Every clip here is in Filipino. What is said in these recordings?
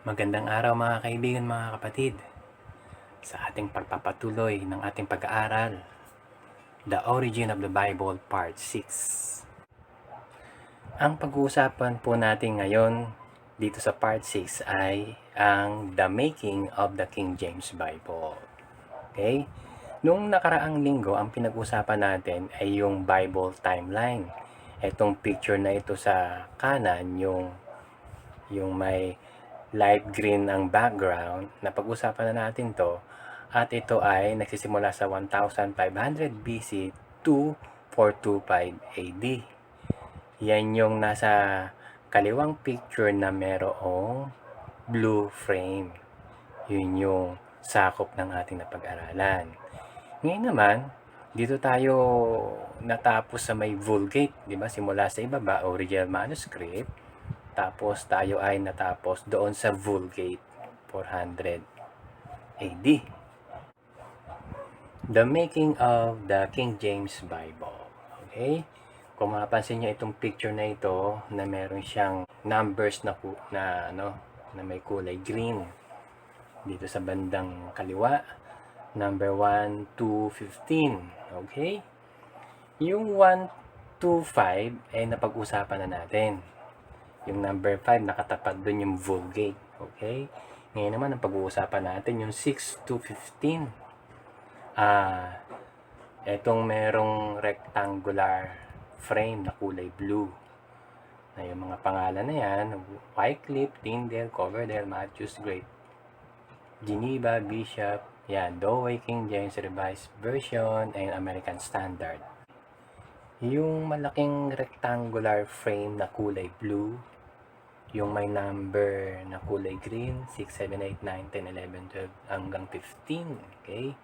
Magandang araw mga kaibigan, mga kapatid. Sa ating pagpapatuloy ng ating pag-aaral, The Origin of the Bible Part 6. Ang pag-uusapan po natin ngayon dito sa Part 6 ay ang The Making of the King James Bible. Okay? Nung nakaraang linggo, ang pinag-usapan natin ay yung Bible timeline. Itong picture na ito sa kanan, yung may light green ang background, na pag-usapan na natin to, at ito ay nagsisimula sa 1500 BC to 425 AD. Yan yung nasa kaliwang picture na merong blue frame. Yun yung sakop ng ating napag-aralan. Ngayon naman, dito tayo natapos sa may Vulgate, di ba? Simula sa ibaba, original manuscript. Tapos tayo ay natapos doon sa Vulgate, 400 AD. The Making of the King James Bible. Okay? Kung mapapansin nyo itong picture na ito, na meron siyang numbers na may kulay green. Dito sa bandang kaliwa, number 1 to 15. Okay? Yung 1 to 5 ay napag-usapan na natin. Yung number 5, nakatapat doon yung Vulgate. Okay? Ngayon naman, ang pag-uusapan natin yung 6 to 15. Etong merong rectangular frame na kulay blue. Na yung mga pangalan na yan, Wycliffe, Tyndale, Coverdale, Matthews, Great, Geneva, Bishop, yan, Douay, King James Revised Version, and American Standard. Yung malaking rectangular frame na kulay blue, yung may number na kulay green, 6, 7, 8, 9, 10, 11, 12, hanggang 15. Okay?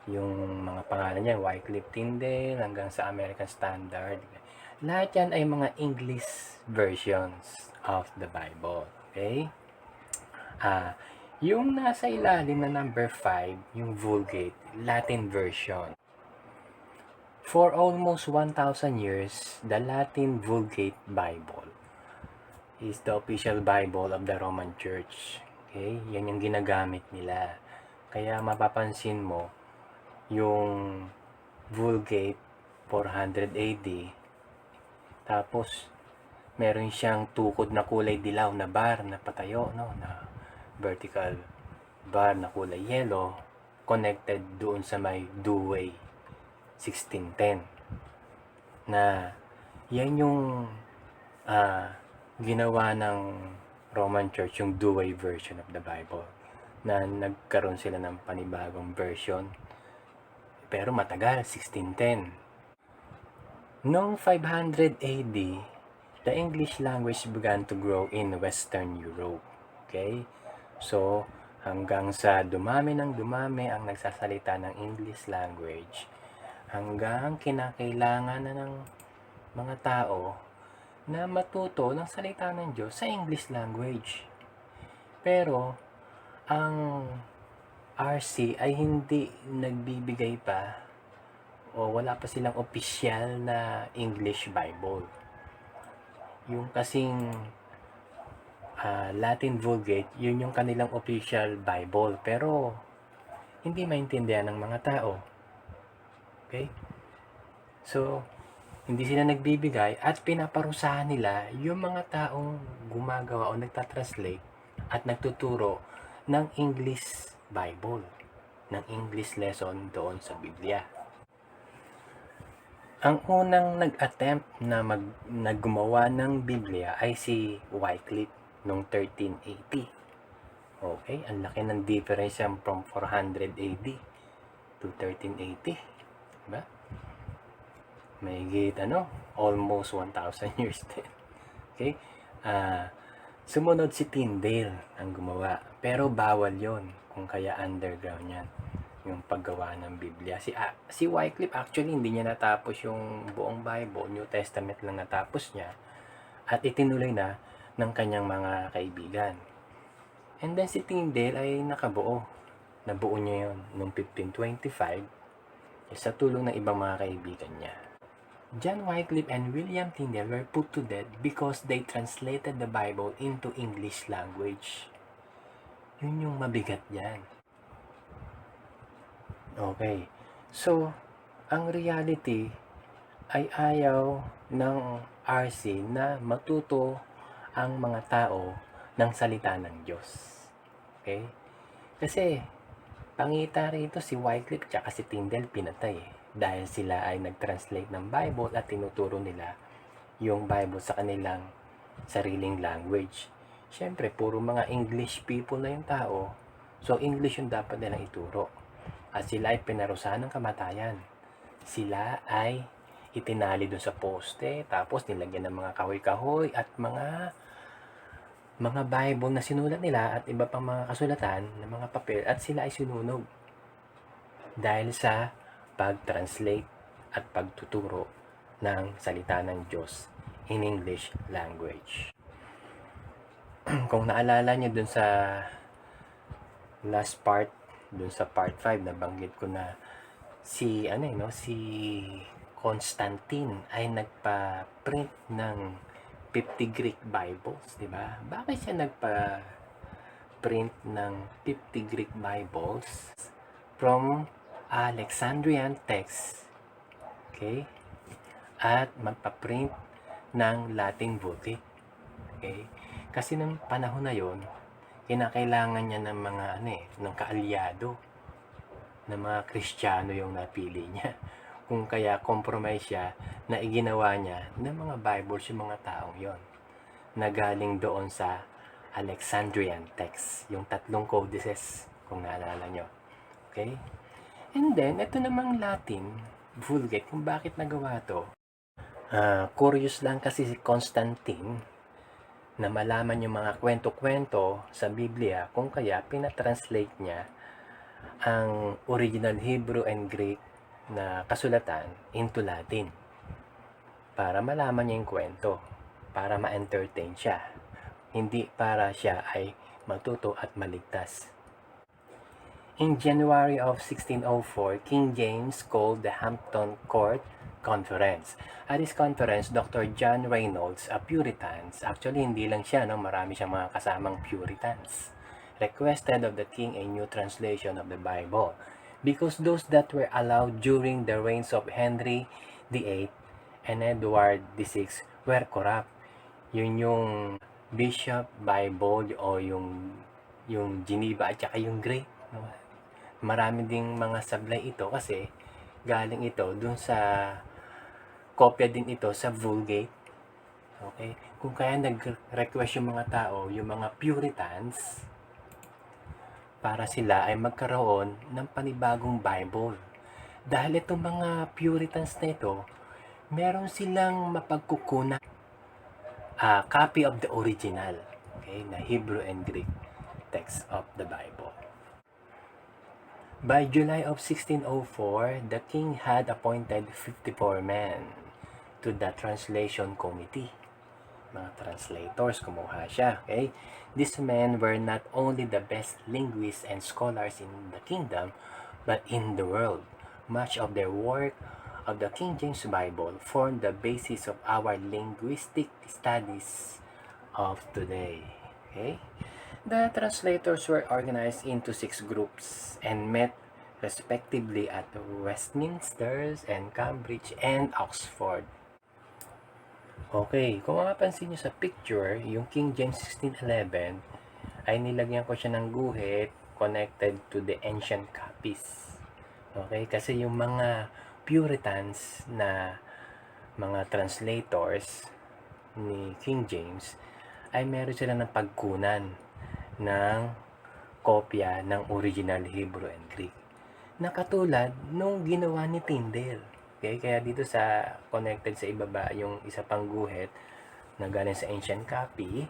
Yung mga pangalan niya, Wycliffe, Tyndale, hanggang sa American Standard. Lahat yan ay mga English versions of the Bible. Okay? Yung nasa ilalim na number 5, yung Vulgate, Latin version. For almost 1,000 years, the Latin Vulgate Bible is the official Bible of the Roman Church. Okay? Yan yung ginagamit nila. Kaya mapapansin mo, yung Vulgate 400 AD, tapos meron siyang tukod na kulay dilaw na bar na patayo, no? Na vertical bar na kulay yellow, connected doon sa may Douay 1610. Na yan yung ginawa ng Roman Church, yung Douay version of the Bible, na nagkaroon sila ng panibagong version, pero matagal, 1610. Noong 500 AD, the English language began to grow in Western Europe. Okay? So, hanggang sa dumami ng dumami ang nagsasalita ng English language, hanggang kinakailangan na ng mga tao na matuto ng salita ng Diyos sa English language. Pero, ang RC ay hindi nagbibigay pa, o wala pa silang opisyal na English Bible. Yung kasing Latin Vulgate, yun yung kanilang official Bible, pero hindi maintindihan ng mga tao. Okay? So, hindi sila nagbibigay at pinaparusahan nila yung mga taong gumagawa o nagtatranslate at nagtuturo ng English Bible, ng English lesson doon sa Biblia. Ang unang nag-attempt na gumawa ng Biblia ay si Wycliffe noong 1380. Okay, ang laki ng difference from 400 AD to 1380. Diba? May almost 1,000 years din. Okay? Sumunod si Tyndale ang gumawa. Pero bawal yon, kung kaya underground yan, yung paggawa ng Biblia. Si Wycliffe actually hindi niya natapos yung buong Bible, New Testament lang natapos niya, at itinuloy na ng kanyang mga kaibigan. And then si Tyndale ay nakabuo. Nabuo niya yun noong 1525 sa tulong ng ibang mga kaibigan niya. John Wycliffe and William Tyndale were put to death because they translated the Bible into English language. Yun yung mabigat yan. Okay. So, ang reality ay ayaw ng RC na matuto ang mga tao ng salita ng Diyos. Okay? Kasi, pangita rito si Wycliffe at si Tyndale pinatay dahil sila ay nag-translate ng Bible at tinuturo nila yung Bible sa kanilang sariling language. Siyempre, puro mga English people na yung tao, so English yung dapat nilang ituro. At sila ay pinarusahan ng kamatayan. Sila ay itinali doon sa poste, tapos nilagyan ng mga kahoy-kahoy at mga Bible na sinulat nila at iba pang mga kasulatan ng mga papel, at sila ay sinunog dahil sa pag-translate at pagtuturo ng salita ng Diyos in English language. Kung naalala niyo dun sa last part, dun sa part 5, nabanggit ko na si Constantine ay nagpa-print ng 50 Greek Bibles, di ba? Bakit siya nagpa-print ng 50 Greek Bibles from Alexandrian text? Okay? At magpa-print ng Latin Vulgate. Okay? Kasi ng panahon na yon, kinakailangan niya ng mga ng kaalyado, ng mga Kristiyano yung napili niya. Kung kaya compromise siya na iginawa niya ng mga Bibles yung mga taong yon na galing doon sa Alexandrian text, yung 3 codices, kung naalala nyo. Okay? And then, ito namang Latin Vulgate, kung bakit nagawa to. Curious lang kasi si Constantine na malaman yung mga kwento-kwento sa Biblia, kung kaya pinatranslate niya ang original Hebrew and Greek na kasulatan into Latin para malaman niya yung kwento, para ma-entertain siya, hindi para siya ay matuto at maligtas. In January of 1604, King James called the Hampton Court Conference. At this conference, Dr. John Reynolds, a Puritans, actually hindi lang siya, marami siyang mga kasamang Puritans, requested of the king a new translation of the Bible because those that were allowed during the reigns of Henry VIII and Edward VI were corrupt. Yun yung Bishop Bible o yung Geneva at saka yung Greek. Marami ding mga sablay ito kasi galing ito dun sa kopya din ito sa Vulgate. Okay? Kung kaya nag-request yung mga tao, yung mga Puritans, para sila ay magkaroon ng panibagong Bible. Dahil itong mga Puritans na ito, meron silang mapagkukunan copy of the original, okay, na Hebrew and Greek text of the Bible. By July of 1604, the king had appointed 54 men to the translation committee. Mga translators, kumuha siya. Okay? These men were not only the best linguists and scholars in the kingdom, but in the world. Much of their work of the King James Bible formed the basis of our linguistic studies of today. Okay? The translators were organized into 6 groups and met respectively at Westminster and Cambridge and Oxford. Okay, kung mapapansin nyo sa picture, yung King James 1611 ay nilagyan ko siya ng guhit connected to the ancient copies. Okay, kasi yung mga Puritans na mga translators ni King James ay meron sila ng pagkunan ng kopya ng original Hebrew and Greek. Nakatulad nung ginawa ni Tyndale. Okay, kaya dito sa connected sa ibaba yung isa pang guhit na galing sa ancient copy,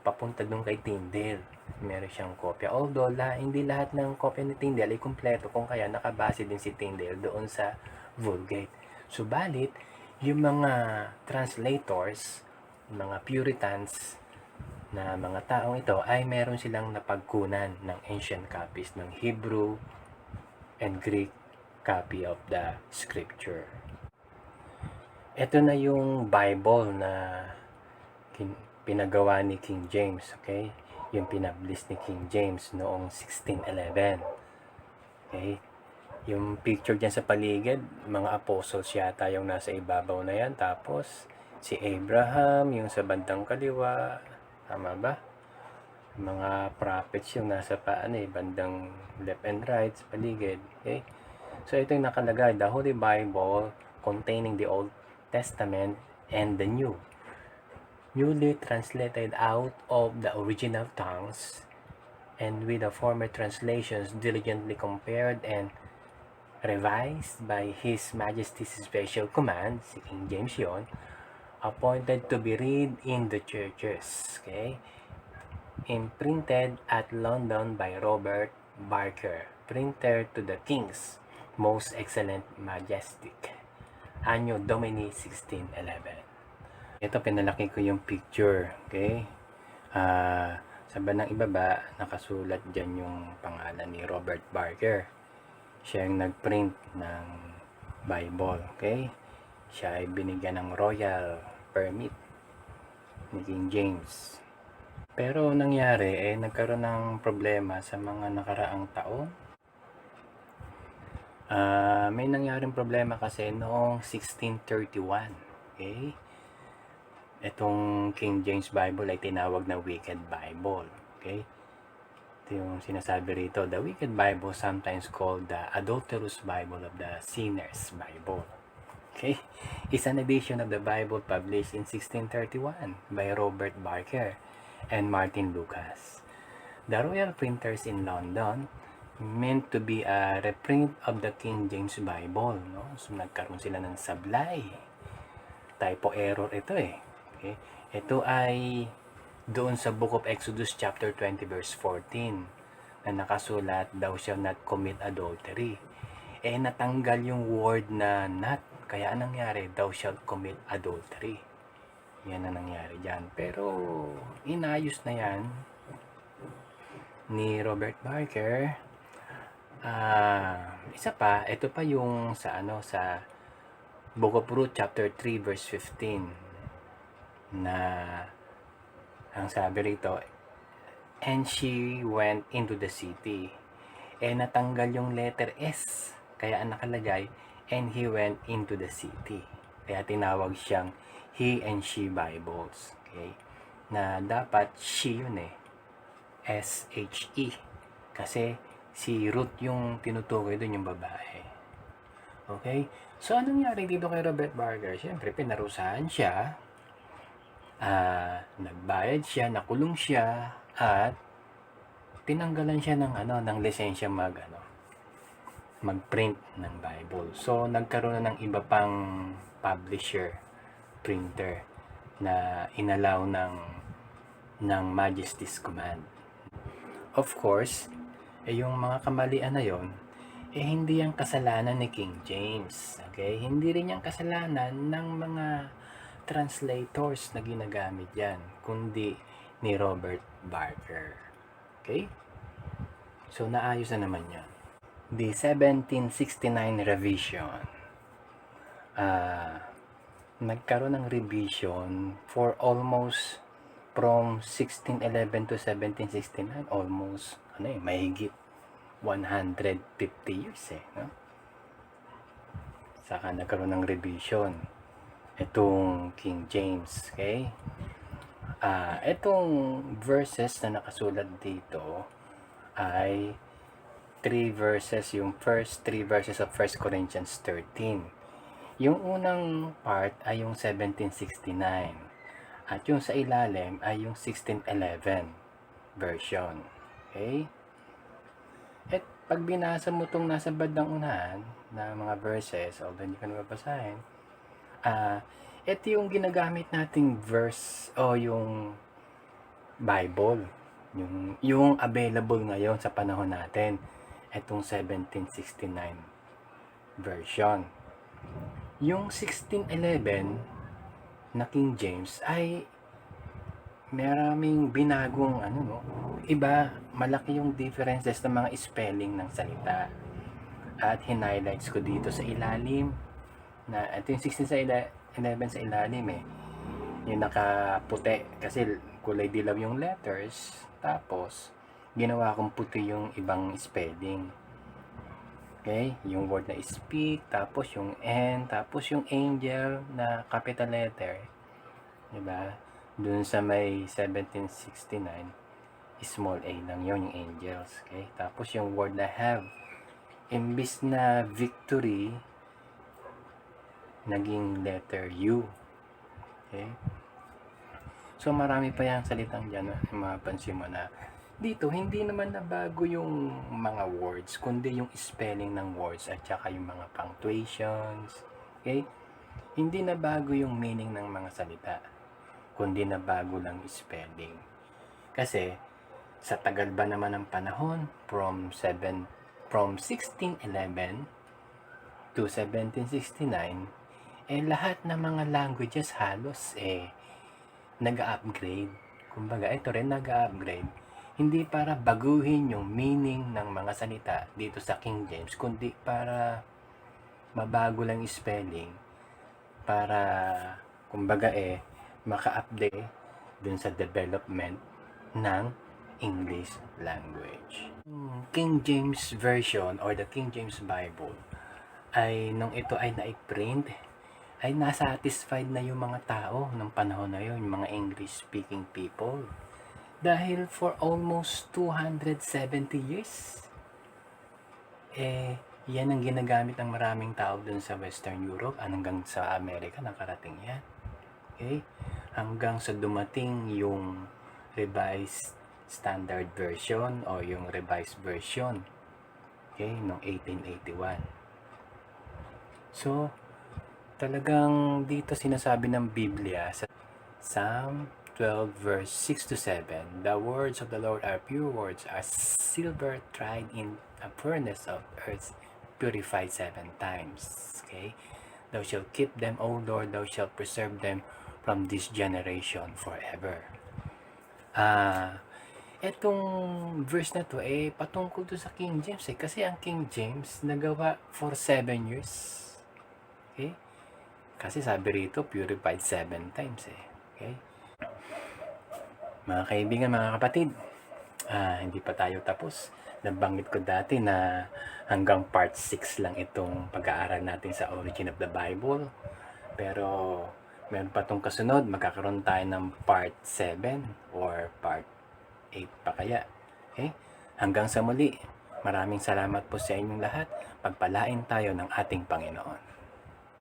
papunta dun kay Tyndale. Meron siyang kopya. Although hindi lahat ng kopya ni Tyndale ay kumpleto, kung kaya nakabase din si Tyndale doon sa Vulgate. Subalit, yung mga translators, mga Puritans na mga taong ito ay meron silang napagkunan ng ancient copies ng Hebrew and Greek copy of the scripture. Ito na yung Bible na pinagawa ni King James, okay? Yung pinablis ni King James noong 1611. Okay? Yung picture dyan sa paligid, mga apostles yata yung nasa ibabaw na yan. Tapos, si Abraham, yung sa bandang kaliwa. Tama ba? Mga prophets yung nasa bandang left and right sa paligid. Okay? So, ito yung nakalagay. The Holy Bible containing the Old Testament and the New. Newly translated out of the original tongues and with the former translations diligently compared and revised by His Majesty's special command, si King James yon, appointed to be read in the churches. Okay? Imprinted at London by Robert Barker, printer to the King's Most Excellent Majestic, Anno Domini 1611. Ito, pinalaki ko yung picture, okay? Sa bandang ibaba, nakasulat dyan yung pangalan ni Robert Barker. Siya yung nagprint ng Bible, okay? Siya ay binigyan ng royal permit ni King James. Pero nangyari, nagkaroon ng problema sa mga nakaraang taon. May nangyaring problema kasi noong 1631, okay? Itong King James Bible ay tinawag na Wicked Bible, okay? Ito yung sinasabi rito, the Wicked Bible, sometimes called the Adulterous Bible of the Sinner's Bible. Okay? Is an edition of the Bible published in 1631 by Robert Barker and Martin Lucas. The royal printers in London meant to be a reprint of the King James Bible, no? So nagkaroon sila ng sablay. Typo error ito Okay? Ito ay doon sa Book of Exodus chapter 20 verse 14 na nakasulat, thou shalt not commit adultery. Natanggal yung word na not, kaya nangyari, thou shalt commit adultery. Yan na nangyari dyan. Pero inayos na yan ni Robert Barker. Isa pa, ito pa yung sa Book of Ruth chapter 3 verse 15 na ang sabi rito, and she went into the city. Natanggal yung letter S, kaya ang nakalagay, and he went into the city. Kaya tinawag siyang he and she Bibles. Okay? Na dapat she yun S-H-E. Kasi si Ruth yung tinutukoy doon, yung babae. Okay? So, anong nangyari dito kay Robert Barker? Siyempre, pinarusahan siya. Nagbayad siya, nakulong siya, at tinanggalan siya ng lisensya mag-print ng Bible. So, nagkaroon na ng iba pang publisher, printer, na inalaw ng Majesty's Command. Of course, yung mga kamalian na yon, hindi yung kasalanan ni King James. Okay? Hindi rin yung kasalanan ng mga translators na ginagamit yan, kundi ni Robert Barker. Okay? So, naayos na naman yan. The 1769 revision. Nagkaroon ng revision for almost from 1611 to 1769, almost mahigit 150 years no? Saka nagkaroon ng revision itong King James, okay? Itong verses na nakasulat dito ay 3 verses, yung first 3 verses of 1 Corinthians 13. Yung unang part ay yung 1769 at yung sa ilalim ay yung 1611 version, okay? At pag binasa mo itong nasa bandang unahan na mga verses, although hindi ka nababasahin, ito yung ginagamit nating verse o yung Bible, yung available ngayon sa panahon natin, itong 1769 version. Yung 1611 na King James ay maraming binagong iba, malaki yung differences ng mga spelling ng salita. At hinighlights ko dito sa ilalim na ito yung 11 sa ilalim eh. Yung nakaputi kasi kulay dilaw yung letters, tapos ginawa kong puti yung ibang spelling. Okay, yung word na speak, tapos yung N, tapos yung angel na capital letter, diba? Dun sa may 1769, small a lang yun, yung angels. Okay, tapos yung word na have, imbis na victory, naging letter U. Okay, so marami pa yung salitang dyan, mapansin mo na dito hindi naman na bago yung mga words, kundi yung spelling ng words at saka yung mga punctuations. Okay, hindi na bago yung meaning ng mga salita, kundi na bago lang spelling. Kasi sa tagal ba naman ng panahon from 1611 to 1769, lahat ng mga languages halos nag-upgrade. Kumbaga, ito rin nag-upgrade. Hindi para baguhin yung meaning ng mga salita dito sa King James, kundi para mabago lang yung spelling, para kumbaga maka-update dun sa development ng English language. King James Version or the King James Bible ay nung ito ay na-print, ay nasatisfied na yung mga tao ng panahon na yun, yung mga English speaking people. Dahil for almost 270 years, yan ang ginagamit ng maraming tao dun sa Western Europe, hanggang sa Amerika nakarating yan. Okay? Hanggang sa dumating yung revised standard version o yung revised version, okay, noong 1881. So, talagang dito sinasabi ng Biblia sa Psalm 12 verse 6 to 7, the words of the Lord are pure words, as silver tried in a furnace of earth, purified 7 times. Okay? Thou shalt keep them, O Lord, thou shalt preserve them from this generation forever. Etong verse na to patungkol to sa King James kasi ang King James nagawa for 7 years. Okay? Kasi sabi rito, purified 7 times Okay? Mga kaibigan, mga kapatid, hindi pa tayo tapos. Nabanggit ko dati na hanggang part 6 lang itong pag-aaral natin sa Origin of the Bible. Pero meron pa itong kasunod, magkakaroon tayo ng part 7 or part 8 pa kaya. Okay? Hanggang sa muli, maraming salamat po sa inyong lahat. Pagpalain tayo ng ating Panginoon.